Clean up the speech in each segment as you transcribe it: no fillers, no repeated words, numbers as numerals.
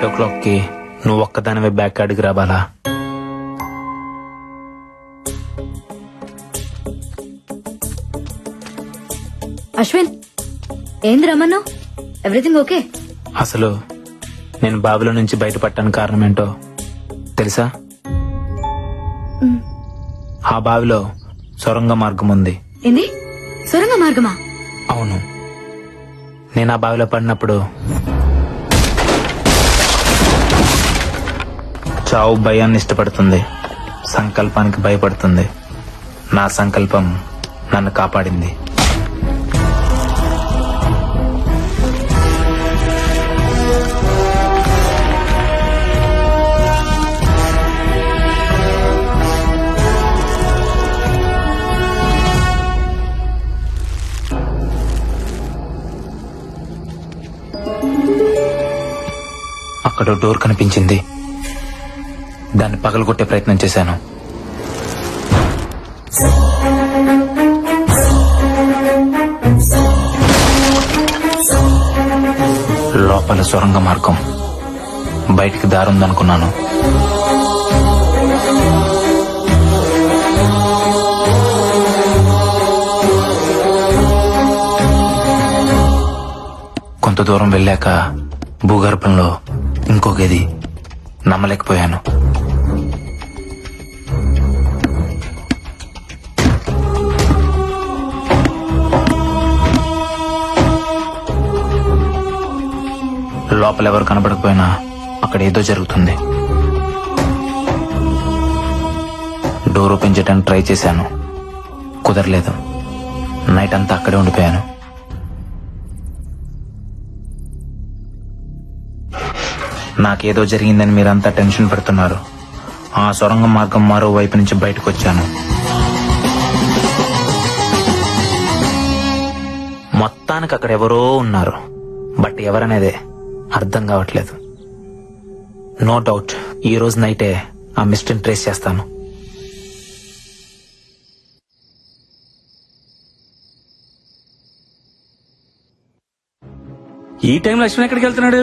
8:00కి నువ్వు ఒక్కదానివే బ్యాక్ అడిగి రావాలా? అశ్విన్, ఏంది రమ్మను? Everything okay? అసలు నేను బావిలో నుంచి బయటపడటానికి కారణం ఏంటో తెలుసా? ఆ బావిలో సొరంగ మార్గం ఉంది. ఏంది? సొరంగ మార్గమా? అవును. నేను ఆ బావిలో పడినప్పుడు చావు భయాన్ని ఇష్టపడుతుంది, సంకల్పానికి భయపడుతుంది. నా సంకల్పం నన్ను కాపాడింది. అక్కడ డోర్ కనిపించింది. దాన్ని పగలగొట్టే ప్రయత్నం చేశాను. లోపల సొరంగ మార్గం, బయటికి దారుందనుకున్నాను. కొంత దూరం వెళ్ళాక భూగర్భంలో ఇంకో గది. నమ్మలేకపోయాను. లోపల ఎవరు కనబడకపోయినా అక్కడ ఏదో జరుగుతుంది. డోర్ ఓపెన్ చేయడానికి ట్రై చేశాను, కుదరలేదు. నైట్ అంతా అక్కడే ఉండిపోయాను. నాకేదో జరిగిందని మీరంతా టెన్షన్ పెడుతున్నారు. ఆ సొరంగ మార్గం మరో వైపు నుంచి బయటకు వచ్చాను. మొత్తానికి అక్కడ ఎవరో ఉన్నారు, బట్ ఎవరనేదే అర్థం కావట్లేదు. నో డౌట్ ఈ రోజు నైటే ఆ మిస్టరీని ట్రేస్ చేస్తాను. ఈ టైంలో లక్ష్మణ్ ఎక్కడికి వెళ్తున్నాడు?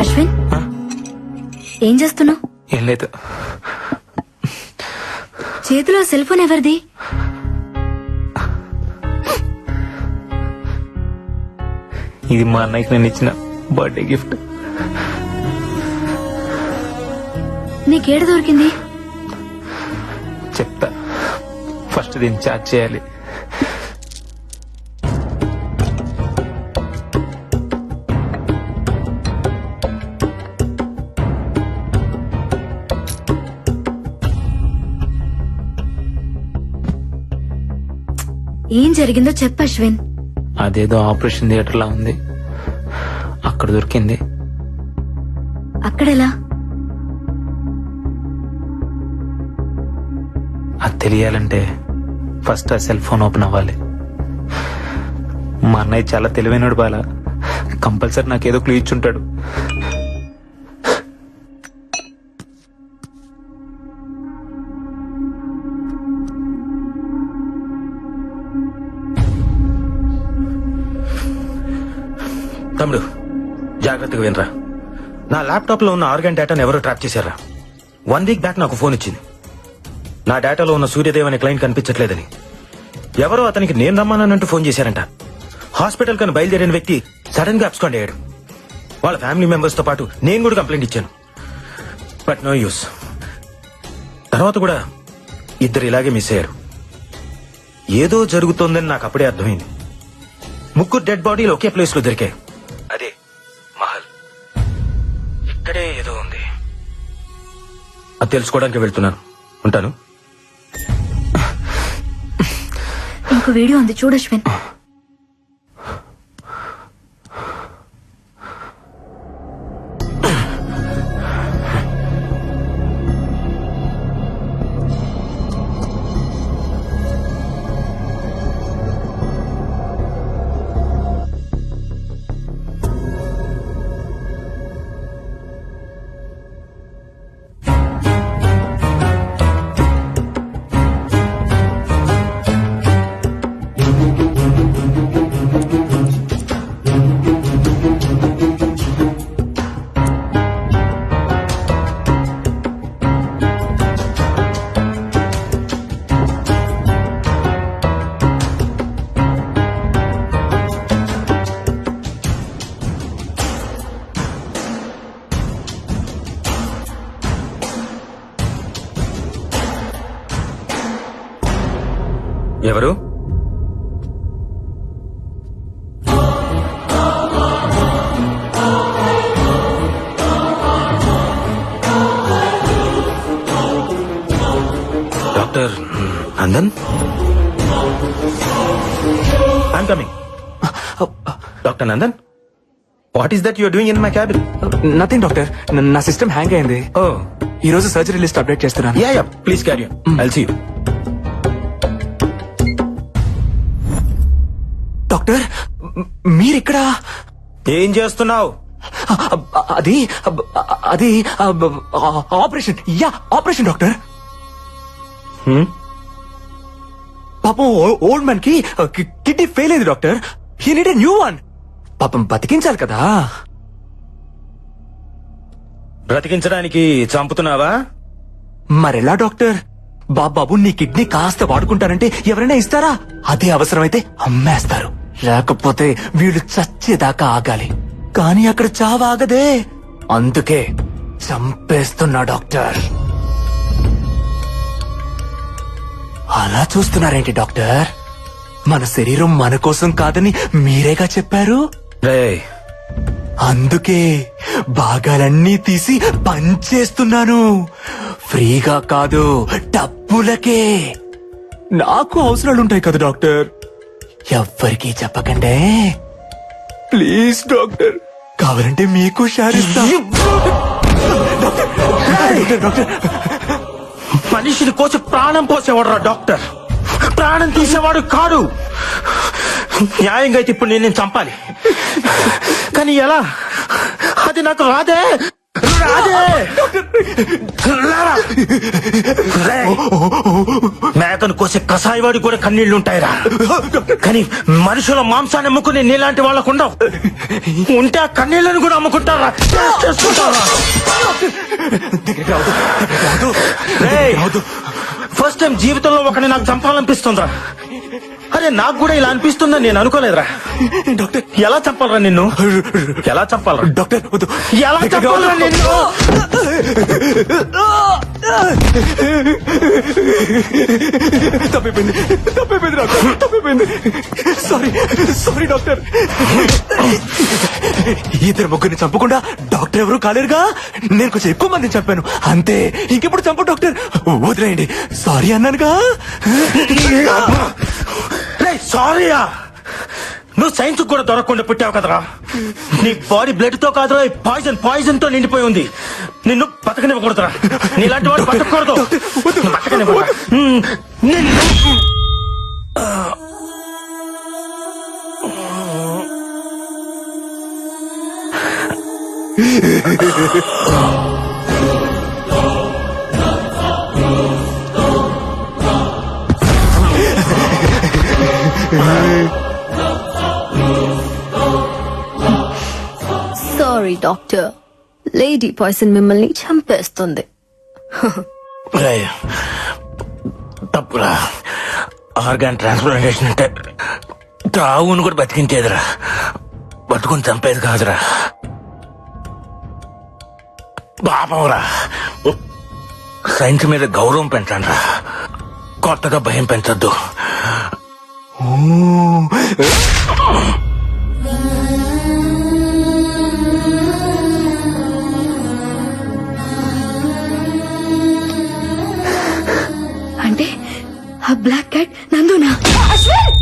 అశ్విన్ ఆ? ఏం చేస్తున్నావు? ఏం లేదు. చేతిలో సెల్ ఫోన్ ఎవరిది? ఇది మా అన్నయ్యకి నేను ఇచ్చిన బర్త్డే గిఫ్ట్. నీకేడ దొరికింది? చెప్తా, ఫస్ట్ దీన్ని చార్జ్ చేయాలి. ఏం జరిగిందో చెప్పు అశ్విన్. అదేదో ఆపరేషన్ థియేటర్ లా ఉంది, అక్కడ దొరికింది. అక్కడెలా? అది తెలియాలంటే ఫస్ట్ ఆ సెల్ ఫోన్ ఓపెన్ అవ్వాలి. మా అన్నయ్య చాలా తెలివైనడు బాల, కంపల్సరీ నాకేదో క్లూ ఇచ్చుంటాడు. తమ్ముడు, జాగ్రత్తగా వినరా. నా ల్యాప్టాప్ లో ఉన్న ఆర్గాన్ డేటాను ఎవరో ట్రాప్ చేశారా. 1 వీక్ బ్యాక్ నాకు ఫోన్ ఇచ్చింది. నా డేటాలో ఉన్న సూర్యదేవ్ అనే క్లయింట్ కనిపించట్లేదని. ఎవరో అతనికి నేను రమ్మానంటూ ఫోన్ చేశారంట. హాస్పిటల్ కని బయలుదేరిన వ్యక్తి సడన్ గా అబ్స్కాండ్ అయ్యాడు. వాళ్ళ ఫ్యామిలీ మెంబర్స్ తో పాటు నేను కూడా కంప్లైంట్ ఇచ్చాను, బట్ నో యూస్. తర్వాత కూడా ఇద్దరు ఇలాగే మిస్ అయ్యారు. ఏదో జరుగుతోందని నాకు అప్పుడే అర్థమైంది. 3 డెడ్ బాడీలు ఒకే ప్లేస్ లో దొరికాయి. అదే మహల్. ఇక్కడే ఏదో ఉంది, అది తెలుసుకోవడానికి వెళ్తున్నాను. ఉంటాను. ఇంకో వీడియో ఉంది, చూడు అశ్విన్. ఎవరు? Doctor Nandan? I'm coming. Doctor Nandan, what is that your doing in my cabin? Nothing doctor, నా సిస్టమ్ హ్యాంగ్ అయింది. ఓ, ఈ రోజు సర్జరీ లిస్ట్ అప్డేట్ చేస్తున్నాను. Ya ya, please carry on. I'll see you. Doctor, మీరిక్కడ? ఏం చేస్తున్నావు? అది అది ఆపరేషన్. Ya, operation doctor. పాపం ఓల్డ్ మ్యాన్ కి కిడ్నీ ఫెయిల్ అయింది doctor. He need a new one. పాపం బతికించాలి కదా. బ్రతికించడానికి చంపుతున్నావా? మరెలా డాక్టర్? బాబు నీ కిడ్నీ కాస్త వాడుకుంటారంటే ఎవరైనా ఇస్తారా? అదే అవసరమైతే అమ్మేస్తారు. లేకపోతే వీళ్ళు చచ్చేదాకా ఆగాలి. కానీ అక్కడ చావాగదే, అందుకే చంపేస్తున్నా డాక్టర్. అలా చూస్తున్నారేంటి డాక్టర్? మన శరీరం మన కోసం కాదని మీరేగా చెప్పారు. రేయ్, అందుకే భాగాలన్నీ తీసి పంచేస్తున్నాను. ఫ్రీగా కాదు, డబ్బులకే. నాకు అవసరాలుంటాయి కదా డాక్టర్. ఎవ్వరికీ చెప్పకండే ప్లీజ్ డాక్టర్. కావాలంటే మీకు షేర్ ఇస్తా. డాక్టర్, మనిషిని కోసి ప్రాణం పోసేవాడు రా డాక్టర్, ప్రాణం తీసేవాడు కాడు. న్యాయంగా అయితే ఇప్పుడు నేను చంపాలి, కానీ ఎలా? అది నాకు రాదే. మేకను కోసే కసాయివాడి కూడా కన్నీళ్లుంటాయిరా, కానీ మనుషుల మాంసాన్ని అమ్ముకుని నీలాంటి వాళ్ళకు ఉండవు. ఉంటే ఆ కన్నీళ్లను కూడా అమ్ముకుంటారా, చేసుకుంటారా? ఫస్ట్ టైం జీవితంలో ఒకని నాకు చంపాలనిపిస్తుందా? అరే నాకు కూడా ఇలా అనిపిస్తుందని నేను అనుకోలేదురా. డాక్టర్ ఎలా చంపాలరా నిన్ను? ఎలా చంపాలరా? డాక్టర్ వద్దు. ఎలా చంపాలరా నిన్ను? తప్పిపోయింది డాక్టర్, తప్పిపోయింది. Sorry doctor. ఇద్దరు ముగ్గురిని చంపకుండా డాక్టర్ ఎవరు కాలేరుగా. నేను కొంచెం ఎక్కువ మందిని చంపాను అంతే. ఇంకెప్పుడు చంప డాక్టర్, వదిలేయండి. సారీ అన్నానుగా. సారీయా? నువ్వు సైన్స్ కూడా దొరకకుండా పుట్టావు కదరా. నీ బాడీ బ్లడ్ తో కాదురా, పాయిజన్ తో నిండిపోయి ఉంది. నిన్ను బతకనివ్వకూడదురా. నీలాంటి వాడు బతకూడదు. బతకనివ్వరా నిన్ను. సారీ డాక్టర్, లేడీ పాయిజన్ మిమ్మల్ని చంపేస్తుంది. రేయ్, తప్పురా. ఆర్గాన్ ట్రాన్స్ప్లాంటేషన్ అంటే తావును కూడా బతికించేదిరా, బతుకుని చంపేది కాదురా. పాపంరా. సైన్స్ మీద గౌరవం పెంచండి రా, కొత్తగా భయం పెంచొద్దు. అంటే ఆ బ్లాక్ క్యాట్ నందునా? అశ్విన్!